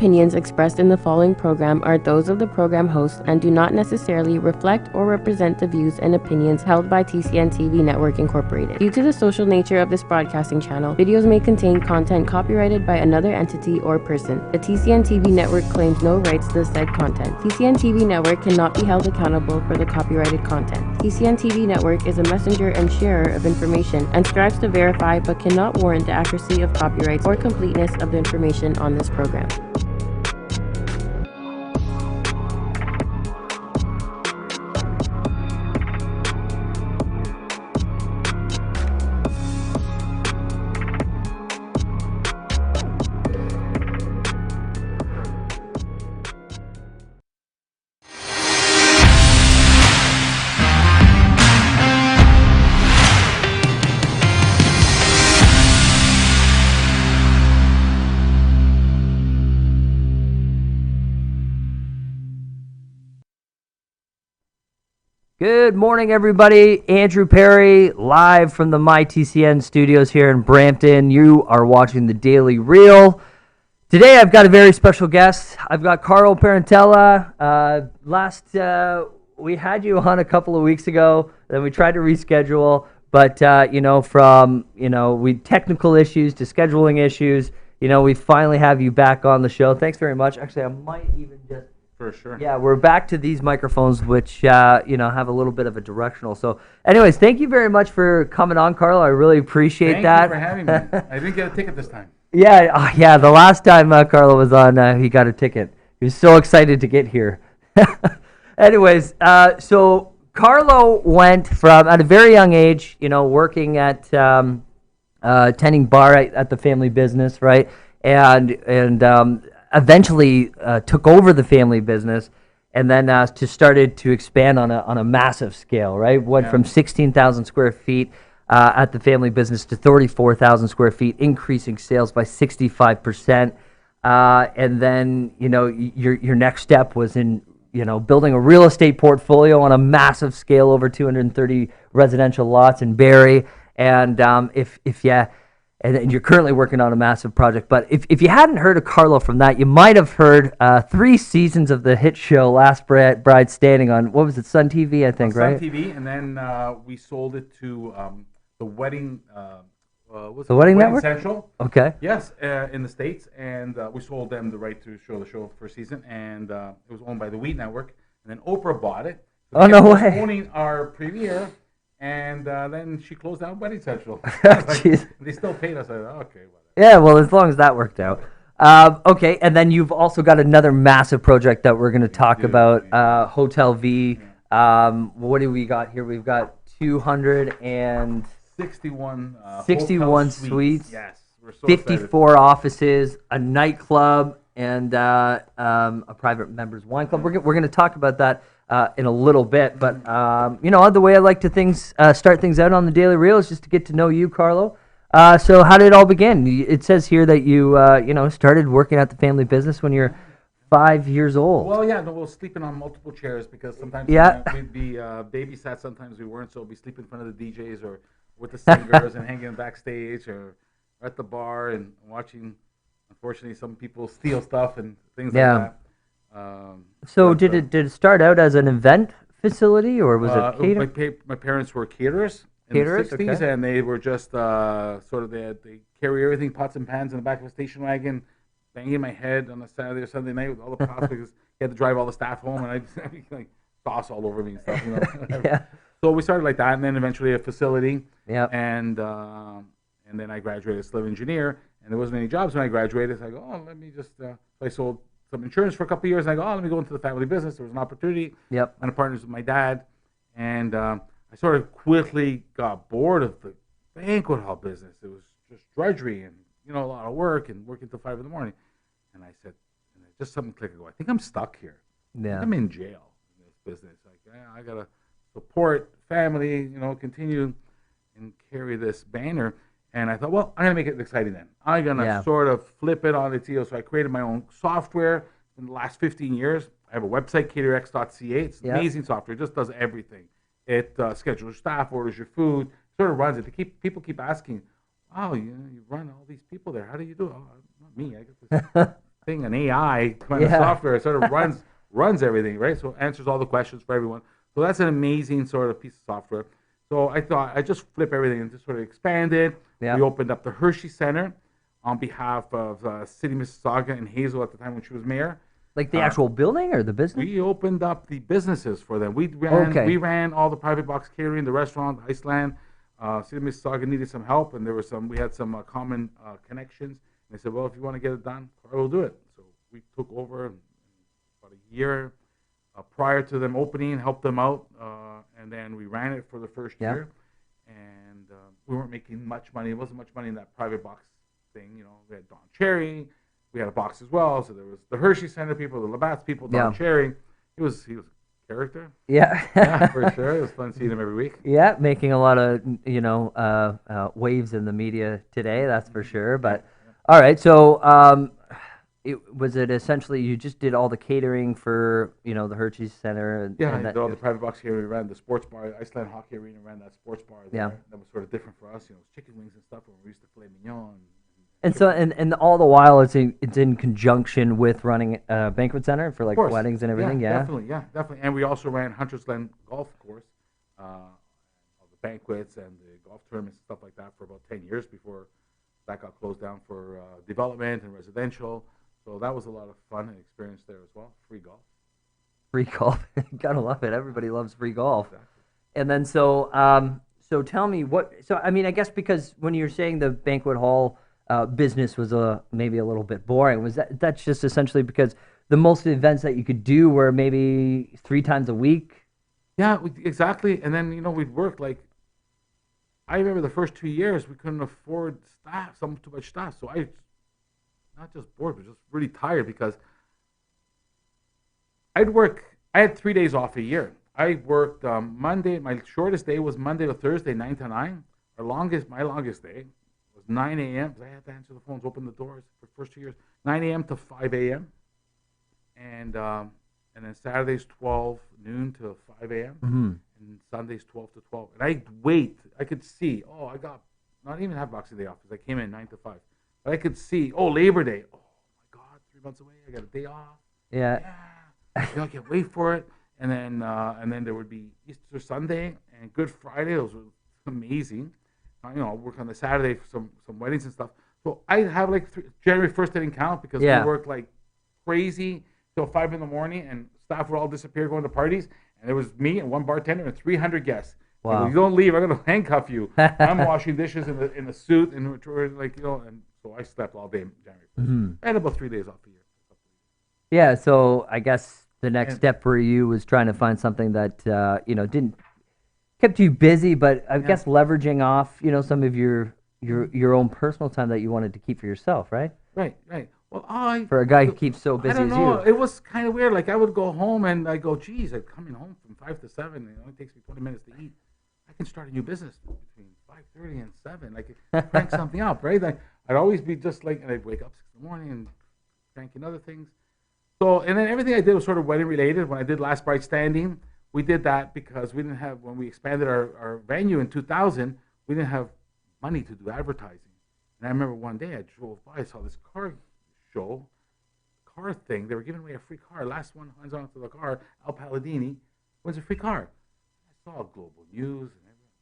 opinions expressed in the following program are those of the program host and do not necessarily reflect or represent the views and opinions held by TCN TV Network Incorporated. Due to the social nature of this broadcasting channel, videos may contain content copyrighted by another entity or person. The TCN TV Network claims no rights to the said content. TCN TV Network cannot be held accountable for the copyrighted content. TCN TV Network is a messenger and sharer of information and strives to verify but cannot warrant the accuracy of copyrights or completeness of the information on this program. Good morning, everybody. Andrew Perry, live from the MyTCN studios here in Brampton. You are watching the Daily Reel. Today, I've got a very special guest. I've got Carlo Parentella. We had you on a couple of weeks ago, then we tried to reschedule, but we technical issues to scheduling issues. We finally have you back on the show. Thanks very much. Actually, I might even just. For sure. Yeah, we're back to these microphones, which have a little bit of a directional. So, anyways, thank you very much for coming on, Carlo. I really appreciate that. Thank you for having me. I didn't get a ticket this time. Yeah. The last time Carlo was on, he got a ticket. He was so excited to get here. Anyways, so Carlo went from at a very young age, working at tending bar at the family business, right, and eventually took over the family business, and then started to expand on a massive scale, right? Went from 16,000 square feet at the family business to 34,000 square feet, increasing sales by 65%. And then, your next step was in, building a real estate portfolio on a massive scale, over 230 residential lots in Barrie. And and you're currently working on a massive project. But if you hadn't heard of Carlo from that, you might have heard 3 seasons of the hit show Last Bride Standing on, what was it, Sun TV, I think, right? Sun TV, and then we sold it to the Wedding... the Wedding Network? Central. Okay. Yes, in the States, and we sold them the right to show the show for a season, and it was owned by the Wheat Network, and then Oprah bought it. So oh, no way. Owning our premiere. And then she closed down Wedding Central. They still paid us. Okay, whatever. Yeah, well, as long as that worked out. Okay, and then you've also got another massive project that we're going to talk about, Hotel V. What do we got here? We've got 261 suites. Yes, we're so 54 excited. offices, a nightclub, and a private members wine club. We're going to talk about that in a little bit, but the way I like to start things out on the Daily Reel is just to get to know you, Carlo. So how did it all begin? It says here that you started working at the family business when you're 5 years old. Well, yeah, no, we're sleeping on multiple chairs because sometimes we'd be babysat, sometimes we weren't, so we'd be sleeping in front of the DJs or with the singers and hanging backstage or at the bar and watching. Unfortunately, some people steal stuff and things like that. So did it start out as an event facility, or was it catering? My parents were caterers in the 60s, okay. And they were just they carry everything, pots and pans in the back of a station wagon, banging my head on a Saturday or Sunday night with all the pots because you had to drive all the staff home, and I'd like sauce all over me and stuff. Yeah. So we started like that, and then eventually a facility. Yeah. And then I graduated as civil engineer, and there wasn't any jobs when I graduated. So I go, let me just. I sold some insurance for a couple of years, and I go, let me go into the family business. There was an opportunity. Yep. And I partners with my dad, and I sort of quickly got bored of the banquet hall business. It was just drudgery and a lot of work and working till 5 a.m. And I said, just something clicked. I go, I think I'm stuck here. Yeah. I'm in jail in this business. I gotta support family, continue and carry this banner. And I thought, well, I'm going to make it exciting then. I'm going to sort of flip it on its heel. So I created my own software in the last 15 years. I have a website, caterx.ca. It's amazing software. It just does everything. It schedules your staff, orders your food, sort of runs it. People keep asking, wow, you run all these people there. How do you do it? Oh, not me. I get this thing, an AI kind of software. It sort of runs everything, right? So it answers all the questions for everyone. So that's an amazing sort of piece of software. So I thought I'd just flip everything and just sort of expand it. Yeah. We opened up the Hershey Center on behalf of City Mississauga and Hazel at the time when she was mayor. Like the actual building or the business? We opened up the businesses for them. We ran all the private box catering, the restaurant, Iceland. City of Mississauga needed some help, and we had some common connections. And they said, well, if you want to get it done, we'll do it. So we took over about a year prior to them opening, helped them out, and then we ran it for the first year. And we weren't making much money. It wasn't much money in that private box thing. You know, we had Don Cherry. We had a box as well. So there was the Hershey Center people, the Labatt's people, Don Cherry. He was a character. Yeah, for sure. It was fun seeing him every week. Yeah, making a lot of waves in the media today. That's for sure. But all right, so was it essentially you just did all the catering for the Hershey Center? I did all the private box here. We ran the sports bar, Iceland Hockey Arena ran that sports bar there. Yeah, that was sort of different for us. Chicken wings and stuff. When we used to filet mignon. And so, and all the while, it's in conjunction with running a banquet center for like weddings and everything. Definitely. And we also ran Hunters Glen Golf Course, all the banquets and the golf tournaments and stuff like that for about 10 years before that got closed down for development and residential. So that was a lot of fun and experience there as well. Free golf. Free golf, gotta love it. Everybody loves free golf. Exactly. And then so tell me what. So I mean, I guess because when you're saying the banquet hall. Business was maybe a little bit boring. Was that's just essentially because the most events that you could do were maybe 3 times a week? Yeah, exactly. And then we'd work like. I remember the first 2 years we couldn't afford staff, too much staff. So I, not just bored, but just really tired because I'd work. I had 3 days off a year. I worked Monday. My shortest day was Monday to Thursday, 9 to 9. My longest day. 9 a.m. I had to answer the phones, open the doors for the first 2 years. 9 a.m. to 5 a.m. And then Saturdays 12 noon to 5 a.m. And Sundays 12 to 12. And I'd wait. I could see. I got not even have Boxing Day off because I came in 9 to 5. But I could see. Labor Day. Oh my God, 3 months away. I got a day off. Yeah. I can't wait for it. And then there would be Easter Sunday and Good Friday. Those were amazing. Work on the Saturday for some weddings and stuff. So I have like January 1st didn't count because we worked like crazy till 5 in the morning, and staff would all disappear going to parties, and there was me and one bartender and 300 guests. Wow! You don't leave, I'm gonna handcuff you. I'm washing dishes in the suit and and so I slept all day in January 1st. I had about 3 days off a year. Yeah, so I guess the next step for you was trying to find something that didn't. Kept you busy, but I guess leveraging off, some of your own personal time that you wanted to keep for yourself, right? Right. Well, for a guy who keeps so busy as you. It was kind of weird. Like I would go home and I go, geez, I'm coming home from 5 to 7. It only takes me 20 minutes to eat. I can start a new business between 5:30 and 7. Like crank something up, right? Like I'd always be just like, and I'd wake up 6 in the morning and cranking other things. So, and then everything I did was sort of wedding related. When I did Last Bride Standing. We did that because we didn't have, when we expanded our venue in 2000, we didn't have money to do advertising. And I remember one day I drove by, I saw this car thing. They were giving away a free car. Last one hands on to the car, Al Palladini, wins a free car. I saw Global News and everything.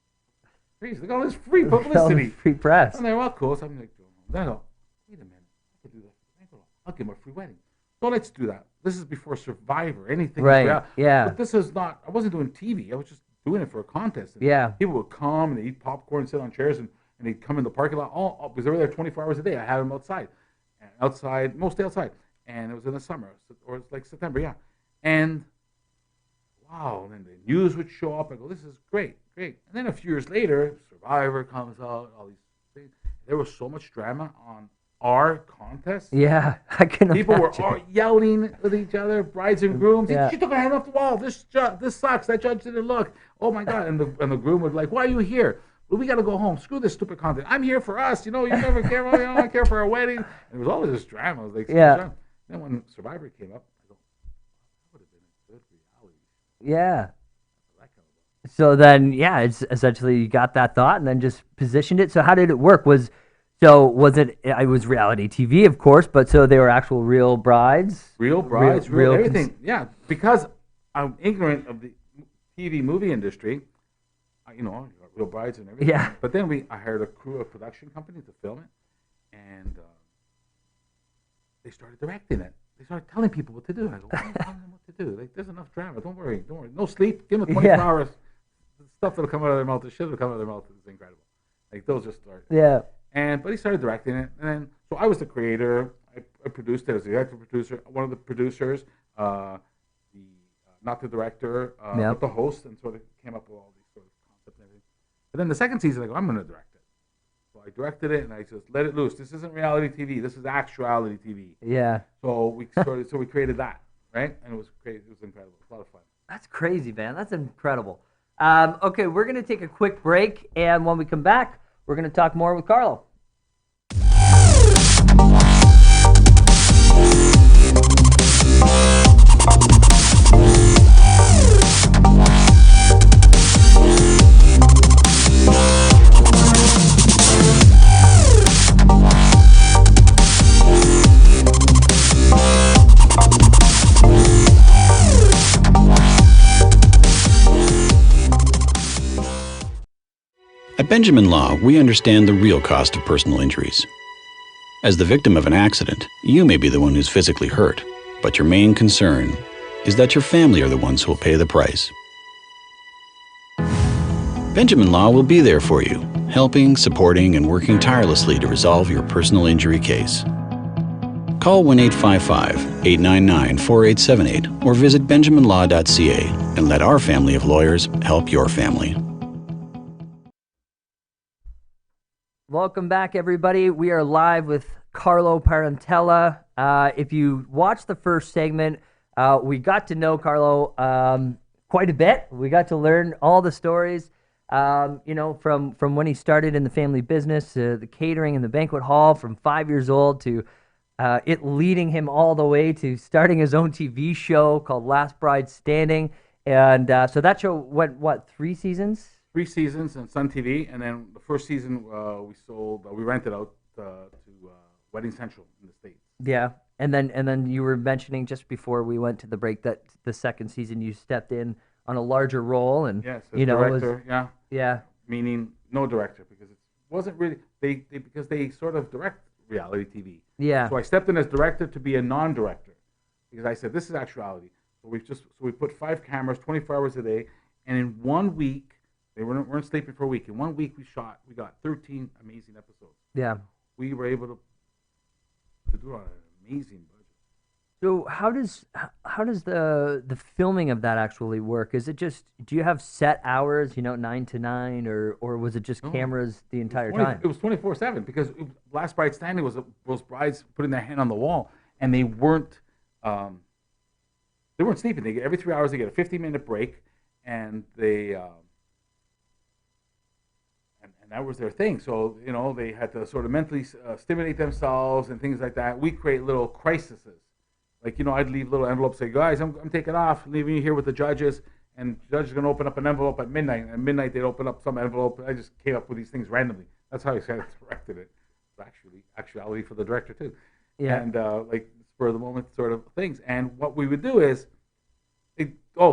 Crazy, look at all this free publicity. Free press. And they're all cool. So I'm like, then I go, wait a minute, I could do that. I'll give him a free wedding. So let's do that. This is before Survivor, anything. Right, yeah. But this is not, I wasn't doing TV. I was just doing it for a contest. And people would come and they'd eat popcorn, sit on chairs, and they'd come in the parking lot. Because they were there 24 hours a day. I had them outside. Mostly outside. And it was in the summer, or it's like September, yeah. And, wow, and then the news would show up. I go, this is great. And then a few years later, Survivor comes out, all these things. There was so much drama on our contest. Yeah, I can People imagine. were all yelling with each other, brides and grooms. Yeah. She took her hand off the wall. This sucks. That judge didn't look. Oh my God! And the groom would be like, why are you here? Well, we got to go home. Screw this stupid content. I'm here for us. You never care. I don't care for our wedding. And it was all this drama. I was like, Then when Survivor came up, I go, that would have been a good reality. Yeah. So then, it's essentially you got that thought and then just positioned it. So how did it work? So was it? It was reality TV, of course, but so they were actual real brides. Real brides, real real everything. Yeah, because I'm ignorant of the TV movie industry. Real brides and everything. Yeah. But then I hired a crew of production company to film it, and they started directing it. They started telling people what to do. I go, why are you telling them what to do? Like, there's enough drama. Don't worry. No sleep. Give them 24 hours. The stuff that'll come out of their mouth, the shit that'll come out of their mouth is incredible. Like, those just start. Yeah. But he started directing it, and then so I was the creator. I produced it as the executive producer, one of the producers, not the director, but the host, and sort of came up with all these sort of concepts and everything. But then the second season, I go, I'm going to direct it. So I directed it, and I just let it loose. This isn't reality TV. This is actuality TV. Yeah. So we created that, right? And it was crazy. It was incredible. It was a lot of fun. That's crazy, man. That's incredible. Okay, we're going to take a quick break, and when we come back, we're going to talk more with Carlo. At Benjamin Law, we understand the real cost of personal injuries. As the victim of an accident, you may be the one who's physically hurt, but your main concern is that your family are the ones who will pay the price. Benjamin Law will be there for you, helping, supporting, and working tirelessly to resolve your personal injury case. Call 1-855-899-4878 or visit benjaminlaw.ca and let our family of lawyers help your family. Welcome back, everybody. We are live with Carlo Parentella. If you watched the first segment, we got to know Carlo quite a bit. We got to learn all the stories, from when he started in the family business, the catering and the banquet hall from 5 years old to it leading him all the way to starting his own TV show called Last Bride Standing. And so that show went, 3 seasons? 3 seasons on Sun TV, and then the first season we rented out to Wedding Central in the States. Yeah, and then you were mentioning just before we went to the break that the second season you stepped in on a larger role, and yes, director, yeah, meaning no director because it wasn't really because they sort of direct reality TV. Yeah. So I stepped in as director to be a non-director because I said this is actuality. So we put 5 cameras, 24 hours a day, and in 1 week. They weren't sleeping for a week. In 1 week, we got 13 amazing episodes. Yeah. We were able to do it on an amazing budget. So how does the filming of that actually work? Is it just, do you have set hours, 9 to 9, or was it just cameras the entire time? It was 24/7 because Last Bride Standing was those brides putting their hand on the wall, and they weren't sleeping. They get every 3 hours they get a 15-minute break, and they. And that was their thing. So, they had to sort of mentally stimulate themselves and things like that. We create little crises. Like, I'd leave little envelopes, say, guys, I'm taking off, leaving you here with the judges. And the judge is going to open up an envelope at midnight. And at midnight, they'd open up some envelope. I just came up with these things randomly. That's how I kind of directed it. It's actuality for the director, too. Yeah. And, spur of the moment sort of things. And what we would do is,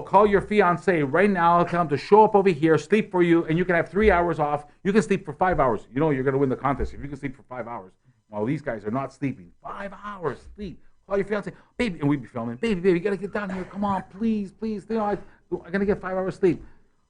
call your fiance right now. Tell him to show up over here, sleep for you, and you can have 3 hours off. You can sleep for 5 hours. You're going to win the contest if you can sleep for 5 hours. While these guys are not sleeping. 5 hours sleep. Call your fiance, baby, and we'd be filming. Baby, you got to get down here. Come on, please. I'm going to get 5 hours sleep.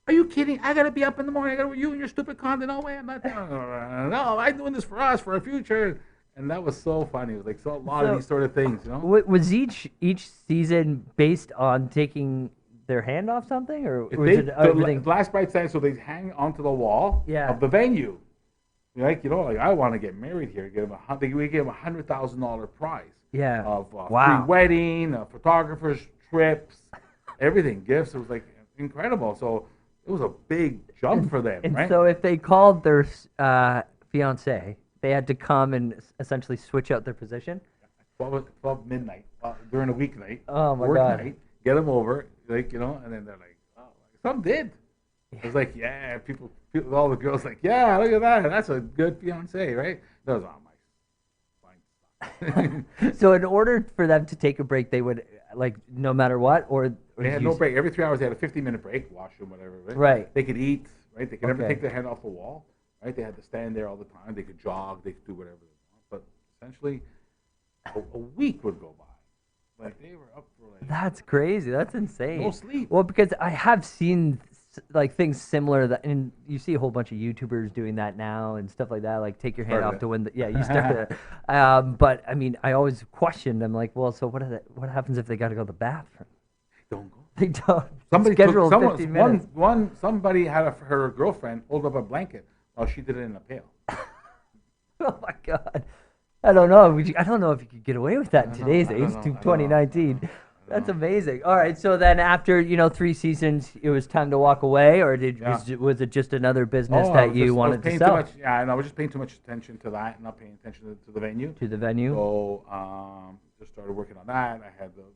Are you kidding? I got to be up in the morning. I got to with you and your stupid content. No way, I'm not. No, I'm doing this for us, for our future. And that was so funny. It was like a lot of these sort of things, Was each season based on taking their hand off something, or was it everything? Last Bride Standing, so they hang onto the wall of the venue. I want to get married here. We gave them $100,000 prize. Yeah. Of free wedding, photographers, trips, everything, gifts. It was incredible. So it was a big jump for them, right? So if they called their fiance, they had to come and essentially switch out their position. 12 midnight during a weeknight. Oh my work God! Night, get them over, and then they're like, oh, some did. It was like, yeah, all the girls like, yeah, look at that. That's a good fiance, right? That was all my fine. So in order for them to take a break, they would like no matter what, or They had no break. Every 3 hours, they had a 15-minute break, washroom, whatever. Right? Right. They could eat, right? They could never Okay. take their hand off the wall, right? They had to stand there all the time. They could jog. They could do whatever they want. But essentially, a week would go by. Like they were up for like That's crazy. That's insane. no sleep. Well, because I have seen like things similar that, and you see a whole bunch of YouTubers doing that now and stuff like that. Like take your hand Started off it. to win. Yeah, you started it. But I mean, I always questioned. I'm like, well, so what happens if they got to go to the bathroom? Don't go. They don't. Somebody schedule took, 15 minutes. somebody had her girlfriend hold up a blanket while she did it in a pail. Oh my God. I don't know. I don't know if you could get away with that in I don't today's know. I age, don't know. I don't know. 2019. That's amazing. All right, so then after 3 seasons, it was time to walk away, or was it just another business that you wanted to sell? I was just paying too much attention to that, and not paying attention to the venue. To the venue. So just started working on that.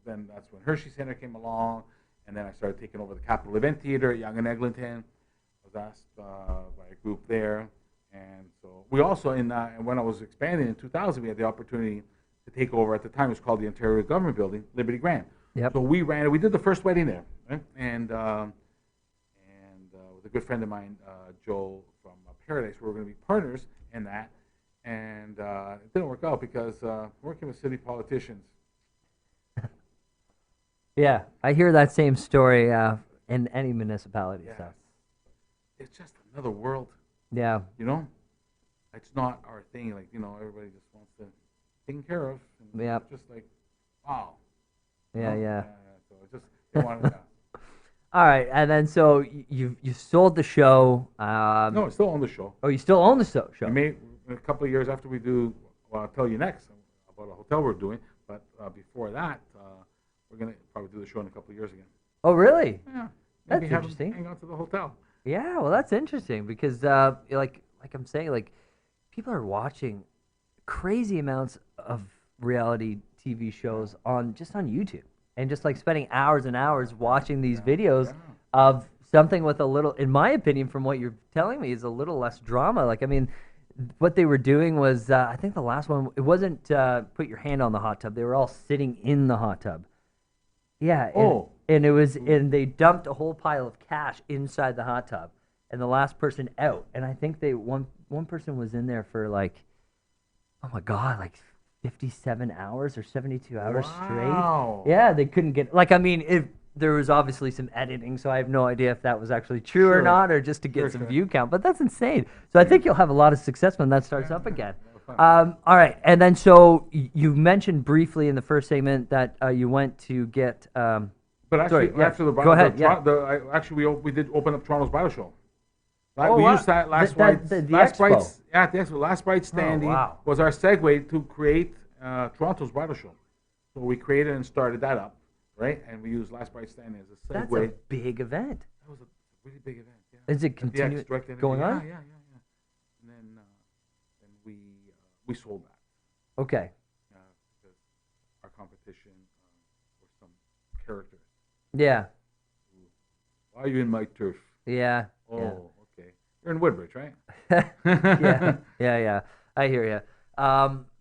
Then that's when Hershey Center came along, and then I started taking over the Capitol Event Theater at Yonge and Eglinton. I was asked by a group there, and so we also and when I was expanding in 2000, we had the opportunity to take over. At the time, it was called the Ontario Government Building, Liberty Grand. Yep. So we ran it. We did the first wedding there, right? And with a good friend of mine, Joel from Paradise, we were going to be partners in that. And it didn't work out because working with city politicians. Yeah, I hear that same story in any municipality. Yeah, So. it's just another world. Yeah. You know, it's not our thing. Like everybody just wants to be taken care of. And Yep. it's just like, wow. Yeah. So it's just they wanted that. All right, and then so you sold the show. No, it's still on the show. Oh, you still own the show. We may in a couple of years after we do. Well, I'll tell you next about a hotel we're doing. But before that, we're gonna probably do the show in a couple of years again. Oh, really? Yeah, That's maybe have them interesting. hang out to the hotel. Yeah, well, that's interesting because, like I'm saying, like people are watching crazy amounts of reality TV shows on YouTube, and just like spending hours and hours watching these videos of something with a little, in my opinion, from what you're telling me, is a little less drama. Like, I mean, what they were doing was, I think the last one, it wasn't put your hand on the hot tub. They were all sitting in the hot tub. Yeah. And it was, and they dumped a whole pile of cash inside the hot tub, and the last person out. And I think one person was in there for like, oh my God, like 57 hours or 72 hours Wow. straight. Yeah, they couldn't get, like, I mean, there was obviously some editing, so I have no idea if that was actually true or not, or just to get some view count, but that's insane. So I think you'll have a lot of success when that starts up again. All right, and then so you mentioned briefly in the first segment that you went to get... But actually, sorry, yeah, after the go ahead, yeah. We did open up Toronto's Bridal Show. Oh, We wow. used that last The Last expo. Brights, yeah, the expo. Last Bright standing wow. was our segue to create Toronto's Bridal Show. So we created and started that up, right? And we used Last Bright standing as a segue. That's a big event. That was a really big event. Yeah. Is it At the continue Direct Energy. going on? Yeah. And then we sold that Okay. because our competition were some characters. Yeah. Why are you in my turf? Yeah. Oh, yeah. okay. You're in Woodbridge, right? yeah. I hear you.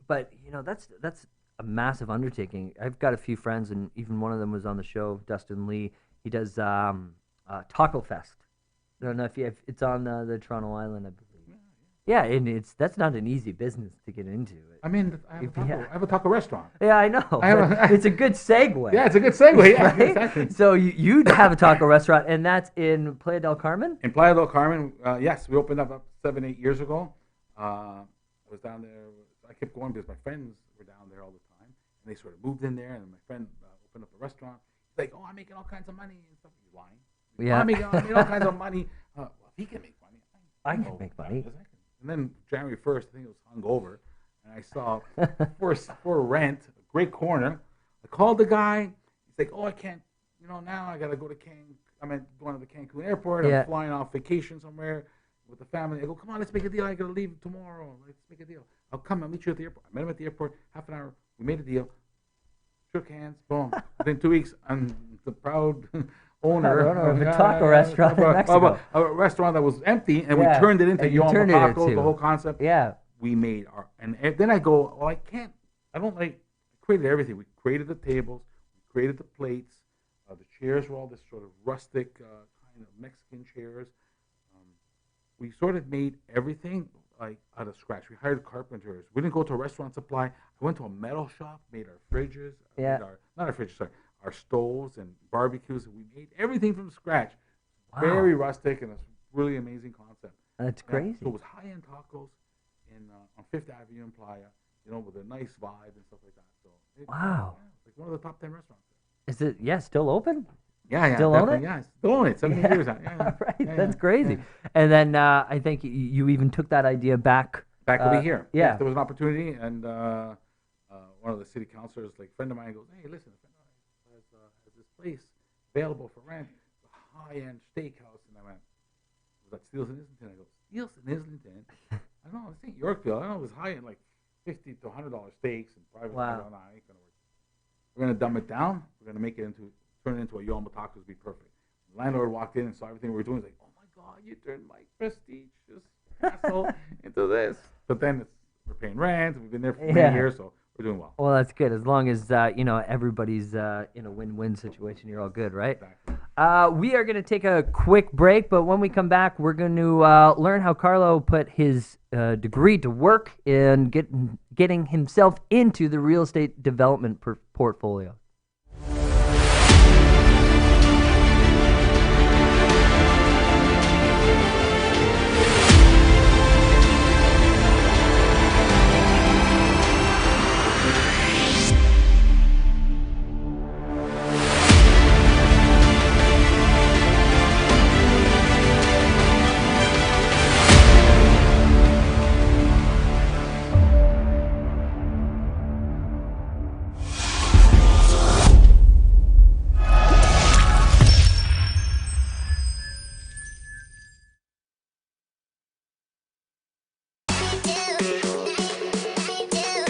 But that's a massive undertaking. I've got a few friends, and even one of them was on the show. Dustin Lee. He does Taco Fest. I don't know if it's on the Toronto Island, I believe. Yeah, and that's not an easy business to get into. I mean, I have a taco restaurant. Yeah, I know. It's a good segue. Yeah, it's a good segue. Yeah, Right? exactly. So you have a taco restaurant, and that's in Playa del Carmen? In Playa del Carmen, yes, we opened up 7-8 years ago. I was down there. I kept going because my friends were down there all the time, and they sort of moved in there. And my friend opened up a restaurant. He's like, "Oh, I'm making all kinds of money and stuff." He's lying. Yeah. I'm making all kinds of money. Well, if he can make money, I can make money. And then January 1st, I think it was hungover, and I saw for rent, a great corner. I called the guy. He's like, "Oh, I can't. Now I gotta go to going to the Cancun airport. Yeah. I'm flying off vacation somewhere with the family." I go, "Come on, let's make a deal. I gotta leave tomorrow. Let's make a deal. I'll come. I'll meet you at the airport." I met him at the airport. Half an hour. We made a deal. Shook hands. Boom. Within 2 weeks, I'm the proud owner of a taco restaurant in Mexico. A restaurant that was empty, and Yeah. we turned it into And you Yoma turned it Tacos, into- the whole concept. Yeah. We made our, and then I go, well, I don't like, I created everything. We created the tables, we created the plates, the chairs were all this sort of rustic kind of Mexican chairs. We sort of made everything like out of scratch. We hired carpenters. We didn't go to a restaurant supply. I went to a metal shop, made our fridges, Yeah. made not our fridges, sorry, our stoves and barbecues. We made everything from scratch. Wow. Very rustic, and it's really amazing concept. That's Yeah, crazy. so it was high-end tacos on Fifth Avenue in Playa, with a nice vibe and stuff like that. So Wow. it's like one of the top 10 restaurants. Is it? Yeah, still open? Yeah, Still own definitely. it? Yeah, still own it. 70 years now. Yeah, Right. yeah, That's yeah, crazy. yeah. And then I think you even took that idea back. Back over here. Yeah. Yes, there was an opportunity, and one of the city councilors, like a friend of mine, goes, "Hey, listen, a friend of mine has this place available for rent, a high-end steakhouse." And I went, "Was that Steels and Islington?" I go, "Steels and Islington? I don't know. This ain't Yorkville. I don't know. It was high-end, like $50 to $100 steaks and private. Wow. I go, nah, ain't gonna work. We're gonna dumb it down. We're gonna turn it into a Yoma Tacos. Be perfect." The landlord walked in and saw everything we were doing. He's like, "Oh my God, you turned my prestigious castle into this." But then we're paying rent. We've been there for many years, so we're doing well. Well, that's good. As long as everybody's in a win-win situation, you're all good, right? Exactly. We are going to take a quick break, but when we come back, we're going to learn how Carlo put his degree to work in getting himself into the real estate development portfolio.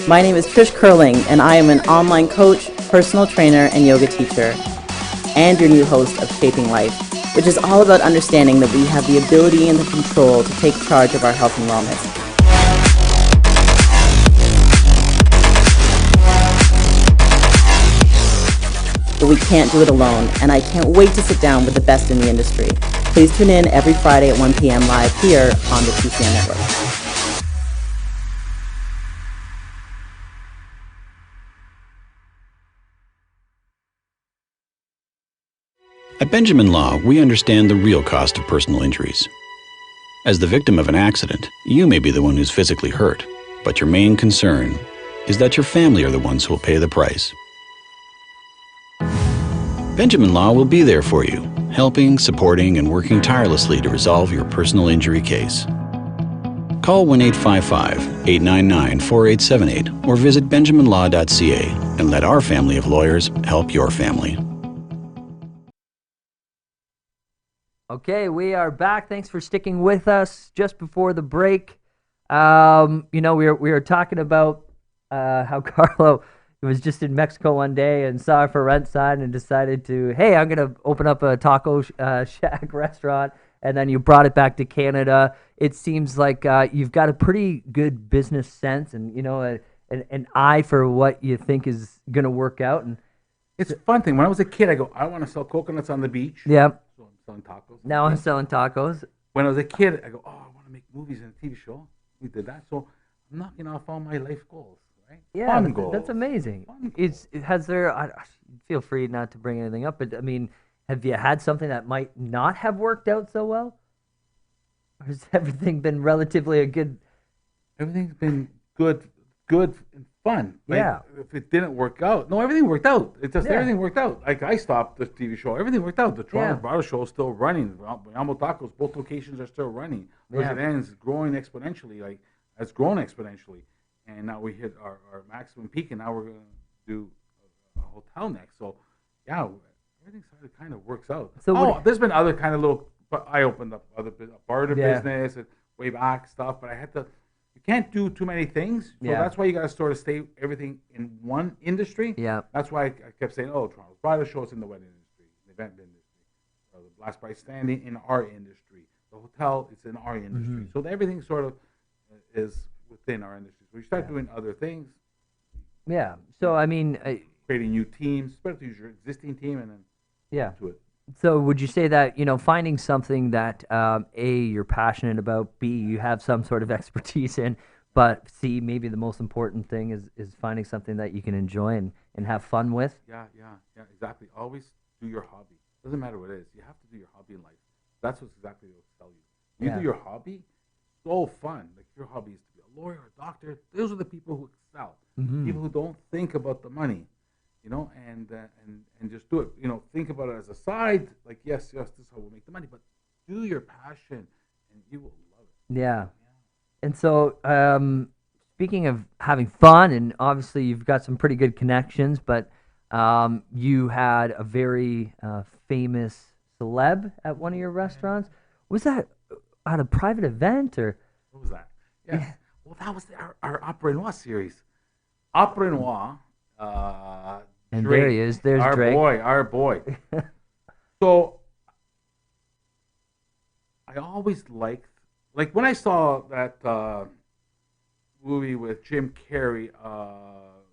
My name is Trish Curling, and I am an online coach, personal trainer, and yoga teacher, and your new host of Shaping Life, which is all about understanding that we have the ability and the control to take charge of our health and wellness. But we can't do it alone, and I can't wait to sit down with the best in the industry. Please tune in every Friday at 1 p.m. live here on the TCN Network. At Benjamin Law, we understand the real cost of personal injuries. As the victim of an accident, you may be the one who's physically hurt, but your main concern is that your family are the ones who will pay the price. Benjamin Law will be there for you, helping, supporting, and working tirelessly to resolve your personal injury case. Call 1-855-899-4878 or visit benjaminlaw.ca and let our family of lawyers help your family. Okay, we are back. Thanks for sticking with us. Just before the break, we were talking about how Carlo was just in Mexico one day and saw a for rent sign and decided to, hey, I'm going to open up a taco shack restaurant. And then you brought it back to Canada. It seems like you've got a pretty good business sense and, an eye for what you think is going to work out. And It's a fun thing. When I was a kid, I go, I want to sell coconuts on the beach. yeah, So I'm selling tacos. now I'm selling tacos. When I was a kid, I go, oh, I want to make movies and a TV show. We did that. So I'm knocking off all my life goals, right? Yeah, Fun goals. that's amazing. Fun Has there? Feel free not to bring anything up, but I mean, have you had something that might not have worked out so well, or has everything been relatively a good? Everything's been good and fun. Like, Yeah. If it didn't work out, no, everything worked out. It just Yeah. everything worked out. Like I stopped the TV show. Everything worked out. The Toronto Yeah. Bottle Show is still running. Yamo Tacos, both locations are still running. Yeah. Jardin is growing exponentially. Like it's grown exponentially, and now we hit our maximum peak, and now we're going to do a hotel next. So yeah, everything sort of kind of works out. So There's been other kind of little. But I opened up other barter Yeah. business and way back stuff, but I had to. You can't do too many things, so Yeah. that's why you got to sort of stay everything in one industry. Yeah. That's why I kept saying, "Oh, Toronto's bridal show is in the wedding industry, the event industry. last price standing in our industry. The hotel is in our industry. So everything sort of is within our industry. So we start doing other things. Yeah. So I mean, Creating new teams. It's better to use your existing team and then yeah. to it. So would you say that, finding something that A, you're passionate about, B, you have some sort of expertise in, but C, maybe the most important thing is finding something that you can enjoy and have fun with? Yeah, exactly. Always do your hobby. Doesn't matter what it is. You have to do your hobby in life. That's what's exactly what will tell you. You do your hobby, so fun. Like if your hobby is to be a lawyer, a doctor, those are the people who excel. People who don't think about the money. And just do it. Think about it as a side. Like, yes, this is how we'll make the money. But do your passion, and you will love it. Yeah. And so, speaking of having fun, and obviously you've got some pretty good connections, but you had a very famous celeb at one of your restaurants. Was that at a private event or? What was that? Yes. Well, that was our Opera Noir series. Opera Noir. And Drake, there he is. There's our Drake. Our boy. So I always liked, like when I saw that movie with Jim Carrey,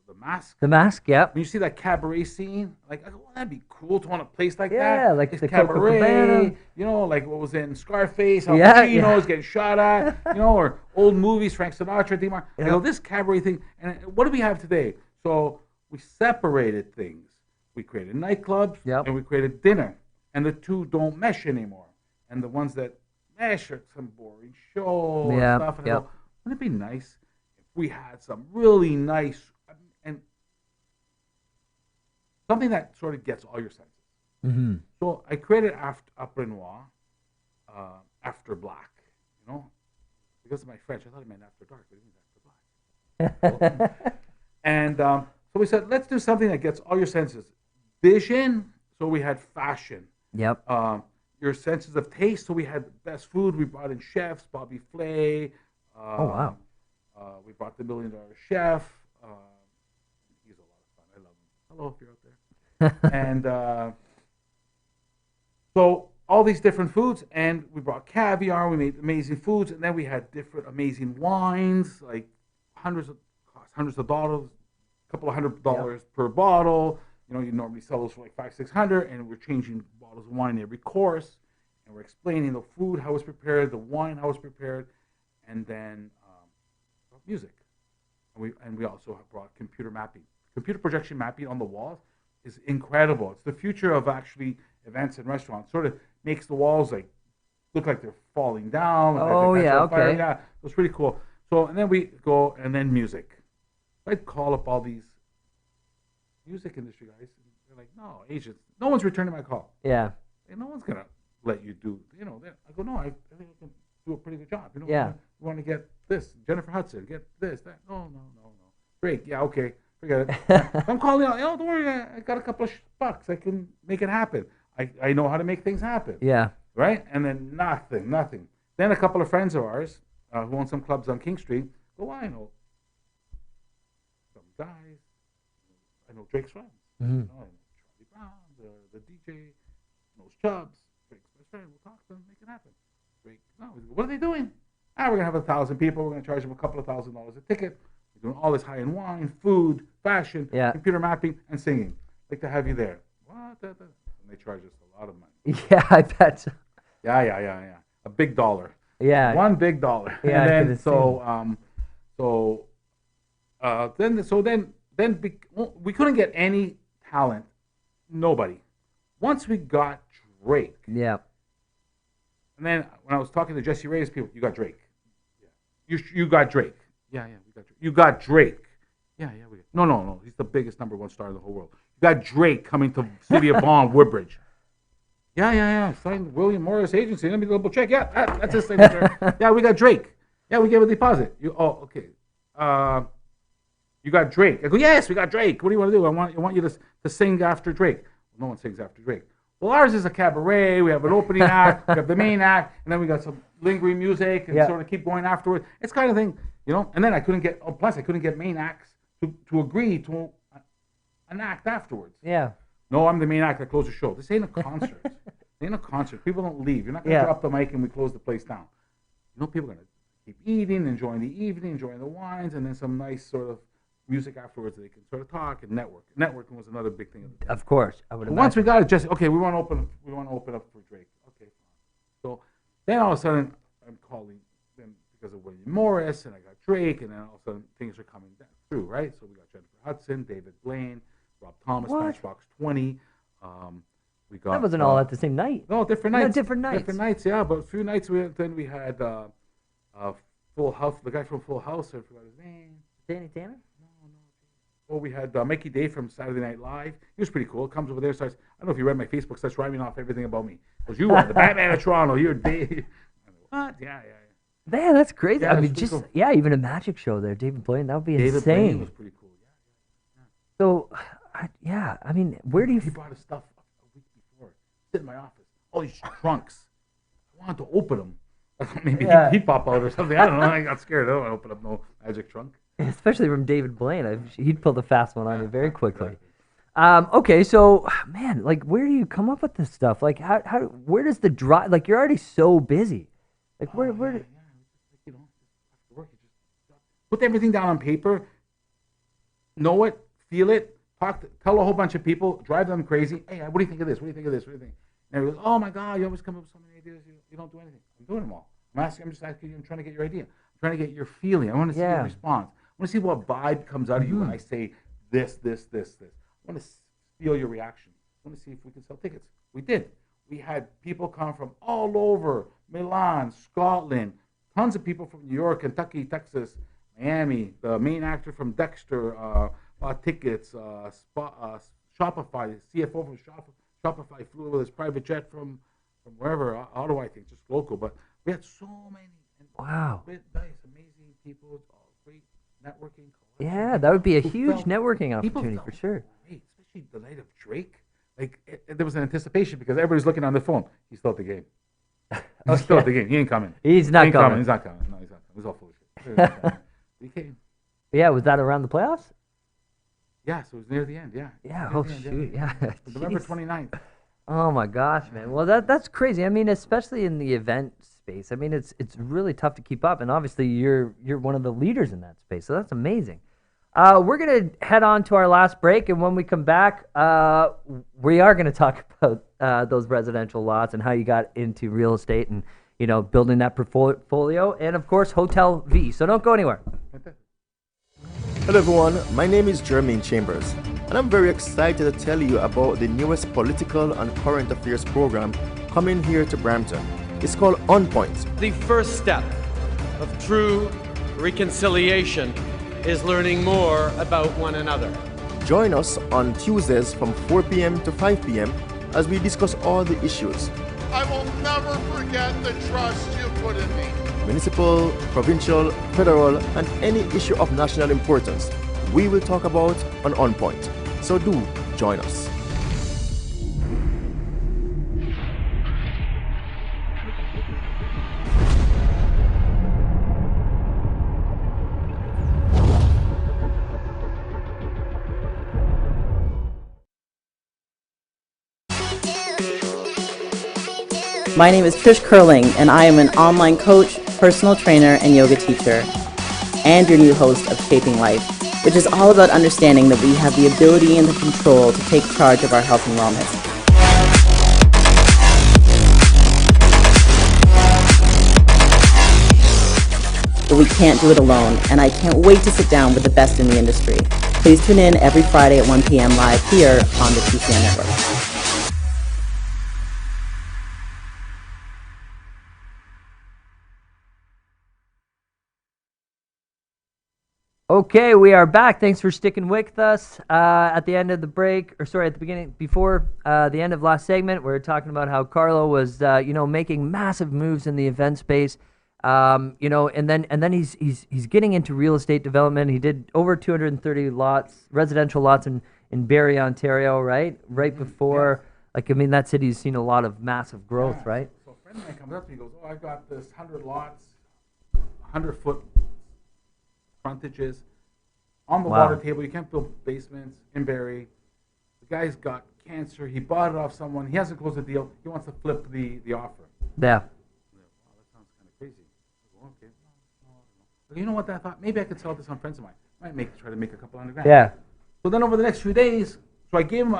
The Mask. The Mask, yep. When you see that cabaret scene, like, I go, well, that'd be cool to own a place like that. Yeah, like it's the cabaret, Coca-Cola. like what was in Scarface, Al Yeah, Pacino's getting shot at, or old movies, Frank Sinatra, Dean Martin. I go, this cabaret thing, and what do we have today? So we separated things. We created nightclubs, and we created dinner, and the two don't mesh anymore. And the ones that mesh are some boring show and stuff. And I go, wouldn't it be nice if we had some really nice and something that sort of gets all your senses. So I created Opera Noir, After Black, because of my French. I thought it meant after dark, but it means after black. And so we said, let's do something that gets all your senses. Vision, so we had fashion. Yep. Your senses of taste, so we had best food. We brought in chefs, Bobby Flay. Oh, wow. We brought the $1 Million Chef. He's a lot of fun. I love him. Hello, if you're out there. And so all these different foods, and we brought caviar. We made amazing foods, and then we had different amazing wines, like hundreds of dollars, a couple of $100 per bottle. You normally sell those for like $500-600, and we're changing bottles of wine every course, and we're explaining the food, how it's prepared, the wine, how it's prepared, and then music. And we also have brought computer mapping. Computer projection mapping on the walls is incredible. It's the future of actually events and restaurants. Sort of makes the walls like look like they're falling down. Oh, yeah, okay. Yeah, it was pretty cool. So, and then we go, and then music. I'd call up all these music industry guys, and they're like, no, agents, no one's returning my call. Yeah. And no one's going to let you do, I go, no, I think I can do a pretty good job. Yeah. You want to get this, Jennifer Hudson, get this, that. No. Drake, yeah, okay, forget it. I'm calling out, don't worry, I got a couple of bucks. I can make it happen. I know how to make things happen. Yeah. Right? And then nothing. Then a couple of friends of ours who own some clubs on King Street go, well, I know some guys. I know Drake's friends. I know Charlie Brown, the DJ, knows Chubbs. Drake's best friend. We'll talk to them, make it happen. Drake, no. What are they doing? We're going to have 1,000 people. We're going to charge them a couple of $1,000s a ticket. We're doing all this high-end wine, food, fashion, computer mapping, and singing. Like to have you there. What? And they charge us a lot of money. Yeah, I bet. Yeah. A big dollar. Yeah. One big dollar. Yeah. And then we couldn't get any talent. Nobody. Once we got Drake. Yeah. And then when I was talking to Jesse Reyes people, you got Drake. Yeah. You got Drake. Yeah, we got Drake. You got Drake. Yeah, we got. No. He's the biggest #1 star in the whole world. You got Drake coming to City of Vaughan, Woodbridge. Yeah. Signed William Morris Agency. Let me double check. Yeah, that's his signature. Yeah, we got Drake. Yeah, we gave a deposit. Okay. You got Drake. I go, yes, we got Drake. What do you want to do? I want you to sing after Drake. Well, no one sings after Drake. Well, ours is a cabaret. We have an opening act. We have the main act, and then we got some lingering music and sort of keep going afterwards. It's kind of thing, And then I couldn't get main acts to agree to an act afterwards. Yeah. No, I'm the main act that closes the show. This ain't a concert. ain't a concert. People don't leave. You're not going to drop the mic and we close the place down. You know, people are going to keep eating, enjoying the evening, enjoying the wines, and then some nice sort of music afterwards that they can sort of talk and network. Networking was another big thing. Of course, I would. Once we got it, just okay. We want to open up for Drake. Okay, fine. So then all of a sudden, I'm calling them because of William Morris, and I got Drake, and then all of a sudden things are coming through, right? So we got Jennifer Hudson, David Blaine, Rob Thomas, Matchbox 20. We got that wasn't all at the same night. No, different nights. No, different nights. Different nights, yeah. But a few nights then we had Full House. The guy from Full House, I forgot his name. Danny Tanner? Oh, we had Mickey Day from Saturday Night Live. He was pretty cool. Comes over there, starts. I don't know if you read my Facebook. Starts rhyming off everything about me. Because you are the Batman of Toronto. You're Dave. What? Yeah. Man, that's crazy. Yeah, I mean, just cool. even a magic show there, David Blaine. That would be David insane. Blaine was pretty cool. Yeah. So, I mean, where do you? He brought his stuff a week before. Sit in my office. All these trunks. I wanted to open them. Maybe he'd pop out or something. I don't know. I got scared. I don't want to open up no magic trunk. Especially from David Blaine. He'd pull the fast one on you very quickly. Okay, so, man, like, where do you come up with this stuff? Like, where does the drive, like, you're already so busy. Like, where you know, after work, you just put everything down on paper, know it, feel it, tell a whole bunch of people, drive them crazy. Hey, what do you think of this? What do you think of this? What do you think? And everybody goes, oh my God, you always come up with so many ideas. You don't do anything. I'm doing them all. I'm just asking you. I'm trying to get your idea. I'm trying to get your feeling. I want to see your response. I want to see what vibe comes out of you when I say this. I want to feel your reaction. I want to see if we can sell tickets. We did. We had people come from all over, Milan, Scotland, tons of people from New York, Kentucky, Texas, Miami. The main actor from Dexter bought tickets. Shopify, the CFO from Shopify flew with his private jet from wherever, Ottawa, I think, just local. But we had so many. Wow. Nice, amazing people, great networking. Yeah, that would be a huge networking opportunity for sure. Great, especially the night of Drake. Like, there was an anticipation because everybody's looking on their phone. He's still at the game. He's still at the game. He ain't coming. He's not coming. He's not coming. No, he's not coming. It was all foolish. He came. Yeah, was that around the playoffs? Yeah, so it was near the end, yeah. Yeah, shoot, yeah. November 29th. Oh my gosh, man. Well, that's crazy. I mean, especially in the event space. I mean, it's really tough to keep up, and obviously you're one of the leaders in that space, so that's amazing. We're gonna head on to our last break, and when we come back, we are gonna talk about those residential lots and how you got into real estate and building that portfolio, and of course Hotel V. So don't go anywhere. Hello everyone, my name is Jermaine Chambers, and I'm very excited to tell you about the newest political and current affairs program coming here to Brampton. It's called On Point. The first step of true reconciliation is learning more about one another. Join us on Tuesdays from 4 p.m. to 5 p.m. as we discuss all the issues. I will never forget the trust you put in me. Municipal, provincial, federal, and any issue of national importance, we will talk about On Point. So do join us. My name is Trish Curling, and I am an online coach, personal trainer, and yoga teacher, and your new host of Shaping Life, which is all about understanding that we have the ability and the control to take charge of our health and wellness. But we can't do it alone, and I can't wait to sit down with the best in the industry. Please tune in every Friday at 1 p.m. live here on the TCN Network. Okay, we are back. Thanks for sticking with us. At the end of the break, at the beginning, before the end of last segment, we were talking about how Carlo was, making massive moves in the event space. And then he's getting into real estate development. He did over 230 residential lots in Barrie, Ontario, right? Right before, that city's seen a lot of massive growth, right? So a friend of mine comes up and he goes, "Oh, I've got this 100 lots, 100-foot frontages on the water table. You can't build basements in Barrie. The guy's got cancer. He bought it off someone. He hasn't closed the deal. He wants to flip the offer. Yeah. Wow, that sounds kind of crazy. I go, okay. Well, you know what? I thought maybe I could sell this on friends of mine. Try to make a couple $100,000. Yeah. So then over the next few days, so I gave him.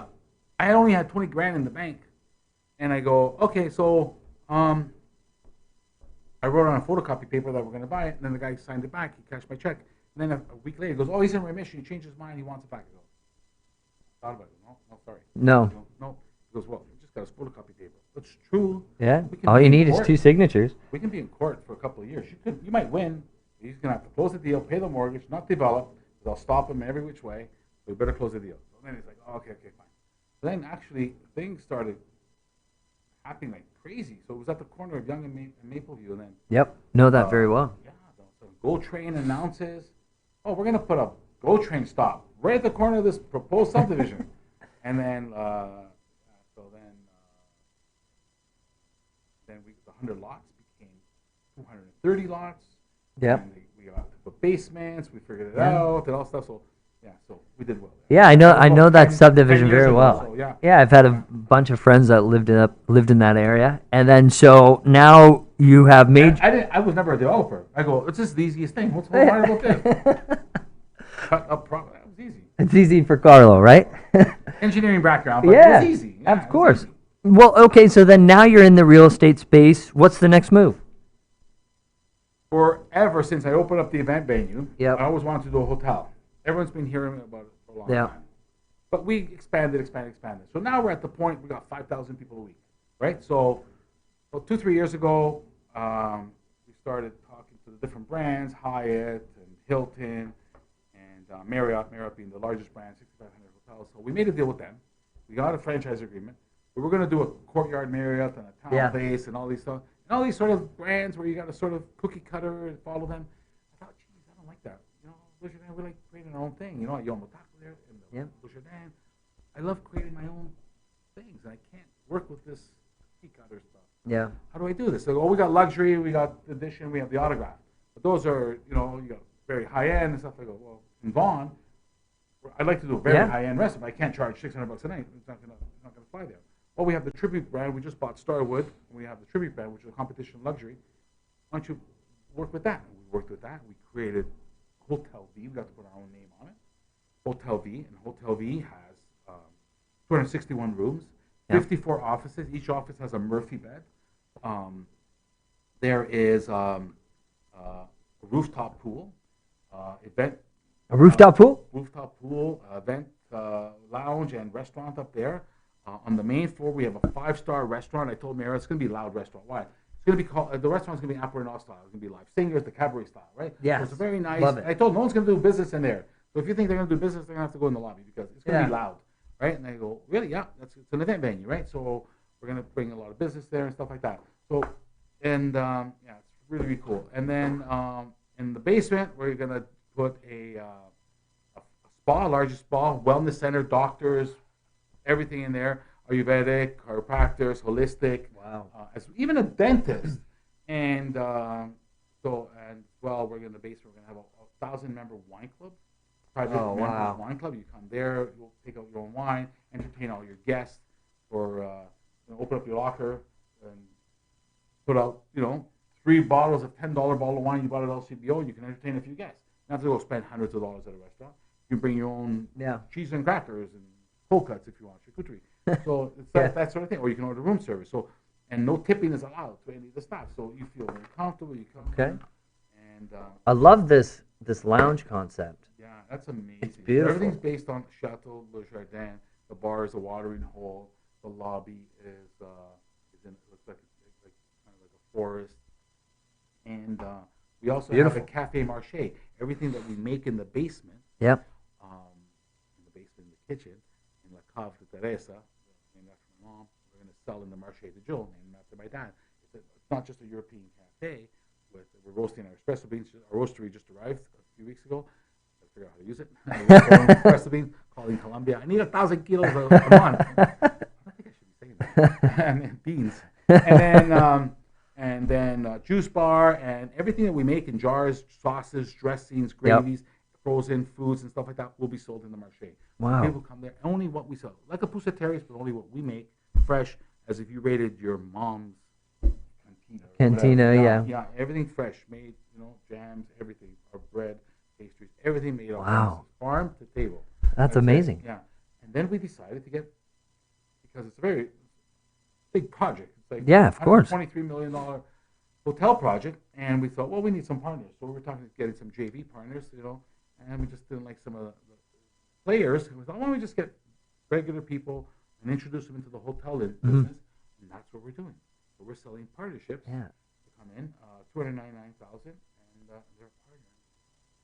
I only had 20 grand in the bank, and I go, okay, so I wrote on a photocopy paper that we're going to buy it, and then the guy signed it back. He cashed my check, and then a week later, he goes, oh, he's in remission. He changed his mind. He wants it back. I go, thought about it. No, sorry. No. No. He goes, well, you just got a photocopy paper. It's true. Yeah. We can All be you in need is court. 2 signatures. We can be in court for a couple of years. You might win. He's going to have to close the deal, pay the mortgage, not develop. They'll stop him every which way. So we better close the deal. So then he's like, oh, okay, fine. But then actually things started happening like crazy. So it was at the corner of Yonge and Mapleview, and then Yep. Know that very well. yeah, so GO Train announces, oh, we're gonna put a GO Train stop right at the corner of this proposed subdivision, and then then the 100 lots became 230 lots. Yep. And we got to put basements. We figured it out and all stuff. So yeah, so we did well. Yeah, I know that 10 subdivision years very ago, well. so, yeah. Yeah, I've had a bunch of friends that lived in that area, and then so now you have made. I was never a developer. I go, it's just the easiest thing. What's so hard about this? Cut up property. That was easy. It's easy for Carlo, right? Engineering background, but Yeah, it was easy. Yeah, of it was course. easy. Well, okay, so then now you're in the real estate space. What's the next move? Forever since I opened up the event venue, Yep. I always wanted to do a hotel. Everyone's been hearing about it for a long Yeah. time. But we expanded. So now we're at the point we got 5,000 people a week, right? So, 2-3 years ago, we started talking to the different brands, Hyatt and Hilton and Marriott being the largest brand, 6,500 hotels. So we made a deal with them. We got a franchise agreement. We were going to do a Courtyard Marriott and a Town Yeah. Place and all these stuff. And all these sort of brands where you got to sort of cookie cutter and follow them. I thought, geez, I don't like that. You know, we like creating our own thing. You know, Yomo Taco there and the Jardin. I love creating my own things, and I can't work with this cookie cutter stuff. Yeah. How do I do this? They go, oh, we got luxury, we got the edition, we have the autograph. But those are, you know, you got very high end and stuff. I go, well, in Vaughan, I'd like to do a very high end restaurant, but I can't charge $600 a night. It's not gonna fly there. Well, we have the Tribute brand. We just bought Starwood. And we have the Tribute brand, which is a competition luxury. Why don't you work with that? And we worked with that. We created Hotel V. We got to put our own name on it. Hotel V. And Hotel V has 261 rooms, 54 offices. Each office has a Murphy bed. There is a rooftop pool, event. A rooftop pool? Rooftop pool, event lounge, and restaurant up there. On the main floor, we have a 5-star restaurant. I told Mara it's going to be a loud restaurant. Why? It's going to be called the restaurant's going to be Apéro style. It's going to be live singers, the cabaret style, right? Yes. So it's a very nice. Love it. I told no one's going to do business in there. So if you think they're going to do business, they're going to have to go in the lobby because it's going to be loud, right? And I go, really? Yeah, it's an event venue, right? So we're going to bring a lot of business there and stuff like that. So and yeah, it's really, really cool. And then in the basement, we're going to put a spa, largest spa, wellness center, doctors, everything in there. Ayurvedic, chiropractors, holistic. Wow. Even a dentist. And we're going to have a 1,000-member wine club. Private members wine club. You come there, you'll take out your own wine, entertain all your guests, or open up your locker and put out, 3 bottles of $10 bottle of wine you bought at LCBO, and you can entertain a few guests. You don't have to go spend hundreds of dollars at a restaurant. You can bring your own cheese and crackers and cold cuts if you want, charcuterie. So it's that sort of thing. Or you can order room service. So, and no tipping is allowed to any of the staff. So you feel very comfortable. You come in, and I love this lounge concept. yeah, that's amazing. It's beautiful. Everything's based on Chateau Le Jardin. The bar is a watering hole. The lobby is looks like kind of like a forest. And we also have a cafe marché. Everything that we make in the basement. Yep. In the basement, in the kitchen, in La Cave de Teresa, named after my mom, we're going to sell in the Marché de Joe, named after my dad. It's not just a European cafe. We're roasting our espresso beans. Our roastery just arrived a few weeks ago. I figure out how to use it. We're espresso beans, calling Colombia. I need 1,000 kilos a month. I think I should be saying that. And beans. And then juice bar and everything that we make in jars, sauces, dressings, gravies, frozen foods and stuff like that will be sold in the marché. Wow. People come there, only what we sell. Like a Pusaterius, but only what we make, fresh, as if you rated your mom's Cantina, yeah. Yeah, everything fresh, made, jams, everything, or bread, pastries, everything made on Wow. farm to table. That's it. amazing. Yeah. And then we decided to get, because it's a very big project. It's like Yeah, of course. $23 million hotel project, and we thought, well, we need some partners. So we were talking getting some JV partners, and we just didn't like some of the players. We thought, why don't we just get regular people and introduce them into the hotel business, and that's what we're doing. So we're selling partnerships. Yeah. To come in, $299,000, and they're partners.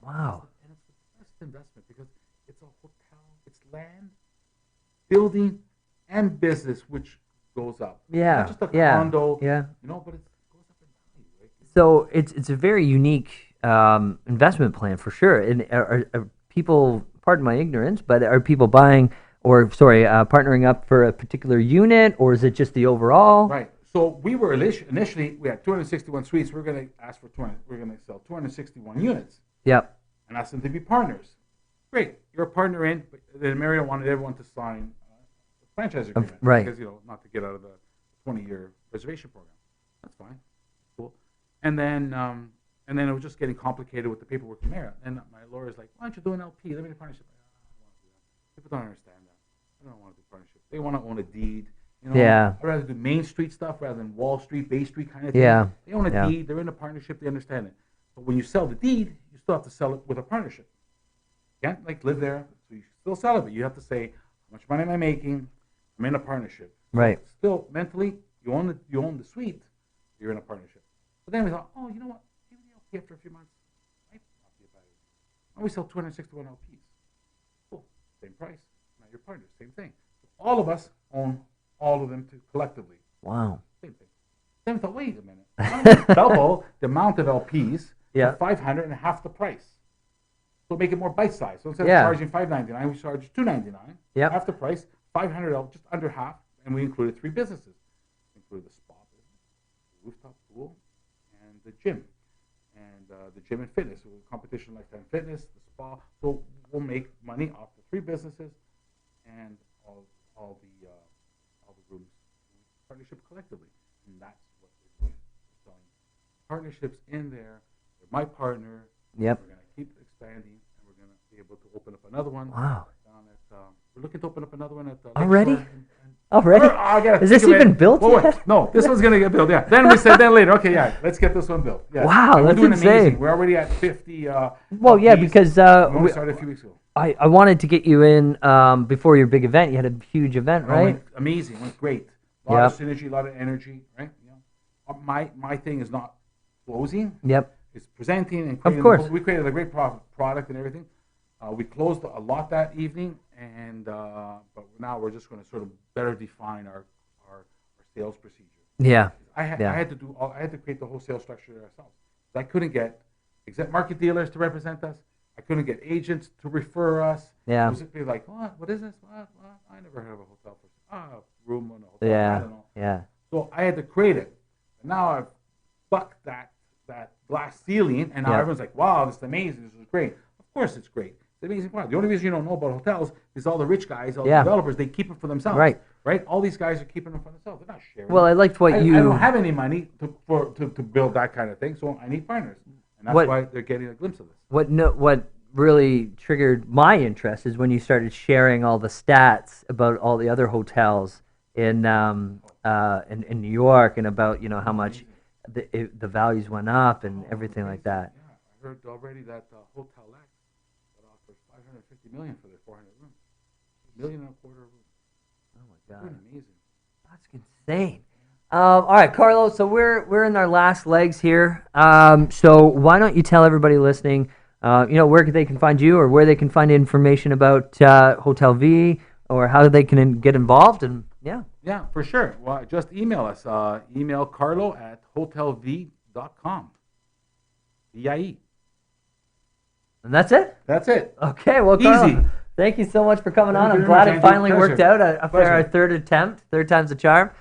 Wow. And it's the best investment because it's a hotel, it's land, building, and business, which goes up. Yeah. Not just a Yeah. condo. Yeah. But it goes up in value. Right? So it's a very unique investment plan for sure. And are people, pardon my ignorance, but are people buying partnering up for a particular unit, or is it just the overall? Right. So we were initially we had 261 suites. We're going to ask for 200. We're going to sell 261 units. Yep. And ask them to be partners. Great, you're a partner in, but then Marriott wanted everyone to sign a franchise agreement. Right. Because, not to get out of the 20-year reservation program. That's fine. Cool. And then it was just getting complicated with the paperwork from Marriott. And my lawyer's like, why don't you do an LP? Let me do a partnership. I don't want to do that. People don't understand that. I don't want to do partnership. They want to own a deed. Yeah. I'd rather do Main Street stuff rather than Wall Street, Bay Street kind of thing. Yeah. They own a deed. They're in a partnership. They understand it. But when you sell the deed, you still have to sell it with a partnership. You can't live there, so you still sell it, but you have to say, how much money am I making? I'm in a partnership. Right. Still, mentally, you own the suite, you're in a partnership. But then we thought, oh, you know what? Maybe the LP after a few months might not be a bad idea. And we sell 261 LPs. Cool. Same price. Now you're partners. Same thing. So all of us own all of them collectively. Wow. Same thing. Then we thought, wait a minute. Why don't we double the amount of LPs to 500 and half the price? So make it more bite-sized. So instead of charging $599, we charge $299. Yep. Half the price, $500, just under half, and we included 3 businesses. We included the spa business, the rooftop pool, and the gym. And the gym and fitness, so competition lifetime fitness, the spa. So we'll make money off the 3 businesses and all the rooms partnership collectively. And that's what we're doing. We're selling partnerships in there. They're my partner. Yep. We're going to keep expanding, and we're going to be able to open up another one. Wow. Down at, we're looking to open up another one at Already? Lakeshore Already? Is this even built yet? No, this one's going to get built, yeah. Then we said, then later, okay, yeah, let's get this one built. Yeah. Wow, And that's we're doing insane. amazing. We're already at 50. Well, yeah, LPs. because we only started a few weeks ago. I wanted to get you in before your big event. You had a huge event, right? Went amazing. Went great. A lot of synergy, a lot of energy, right? My thing is not closing. Yep. It's presenting and creating. Of course. We created a great product and everything. We closed a lot that evening, and but now we're just going to sort of better define our sales procedure. Yeah. I had to create the whole sales structure ourselves. I couldn't get exec market dealers to represent us. I couldn't get agents to refer us. Yeah. It was just be like, what is this? What? I never heard of a hotel for room in a hotel. Yeah. I don't know. Yeah. So I had to create it. And now I've bucked that glass ceiling, and now everyone's like, wow, this is amazing. This is great. Of course it's great. It's amazing product. The only reason you don't know about hotels is all the rich guys, all the developers, they keep it for themselves. Right. Right? All these guys are keeping them for themselves. They're not sharing. Well, I liked what I you... don't have any money to build that kind of thing, so I need partners. And that's why they're getting a glimpse of this. What really triggered my interest is when you started sharing all the stats about all the other hotels in New York, and about how much the values went up and everything like that. Yeah, I heard already that Hotel X that offers $550 million for their 400 rooms, $1.25 million a quarter room. Oh my God, Amazing. that's insane. All right, Carlo. So we're in our last legs here. So why don't you tell everybody listening, where they can find you, or where they can find information about Hotel V, or how they can get involved, and Yeah, for sure. Well, just email us. Email Carlo at hotelv.com. VIE. And that's it? That's it. Okay, well, Carlo, Easy. Thank you so much for coming on. Thank you I'm very glad much, it finally Andrew. worked Pleasure. out after Pleasure. our third attempt. Third time's a charm.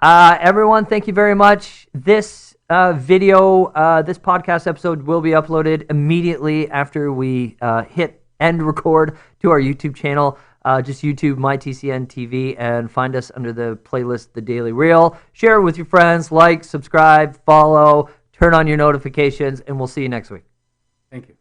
Everyone, thank you very much. This video. This podcast episode will be uploaded immediately after we hit end record to our YouTube channel. Just YouTube MyTCN TV and find us under the playlist The Daily Reel. Share it with your friends, like, subscribe, follow, turn on your notifications, and we'll see you next week. Thank you.